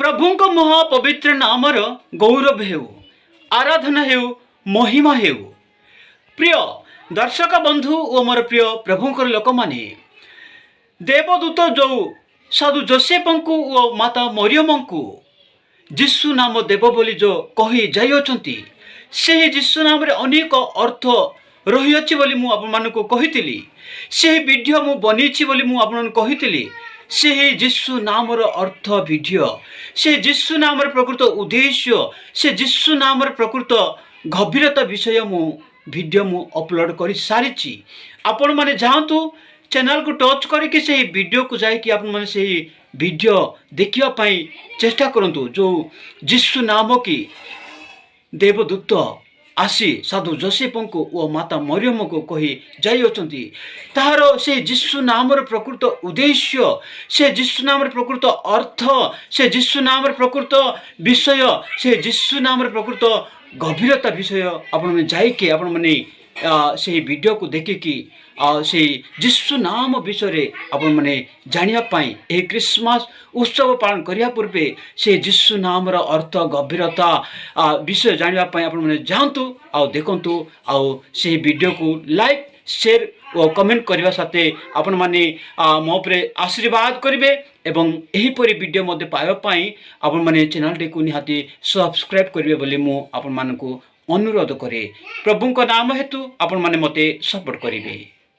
प्रभुଙ୍କ महापवित्र नामर गौरव हेउ आराधना हेउ महिमा हेउ। प्रिय दर्शक बंधु ओ मोर प्रिय प्रभुंकर लोक माने देवदूत जो साधु जोसेफंकु ओ माता मरियमंकु जिसु नाम देव बोली जो कही जाइछंती से जिसु नाम रे अनेक अर्थ रही अछि बोली मु आपन मानको कहितली। से वीडियो मु बनेछि बोली मु आपन कहितली। से जिसु नामर अर्थ वीडियो, से जिसु नामर प्रकृत उद्देश्य, से जिसु नामर प्रकृत गभीरता विषय मु वीडियो मु अपलोड कर सारी। आपण माने जातु चैनल को टच करके से वीडियो को जाकि आपण माने से वीडियो देखिया पाई चेष्टा करंतु। जो जिसु नाम की देवदूत आसी साधु जोसेफंकु ओ माता मरियम को कही जाइछंती ताहार से जिसु नामर प्रकृत उद्देश्य, से जिसु नामर प्रकृत अर्थ, से जिसु नामर प्रकृत विषय, से जिसु नामर प्रकृत गभीरता विषय आपण जाइके आपण माने से वीडियो को देखिकी से जिसु नाम विषय आपण माने जानिया पाई ए क्रिसमस उत्सव पालन करिया पूर्वे से जिसु नामर अर्थ गभीरता विषय जानिया पाई आपण माने जानतु आ देखंतु आ से वीडियो को लाइक शेयर और कमेंट करने साथे आपण माने मो उपरे आशीर्वाद करिवे एवं एही परी वीडियो मध्ये पाइबा पाई आपण माने चैनल टे को निहाती सब्सक्राइब करिवे बोली मु आपण मानकु अनुरोध करे। प्रभुଙ୍କ नाम हेतु आपण माने मते सपोर्ट करिवे।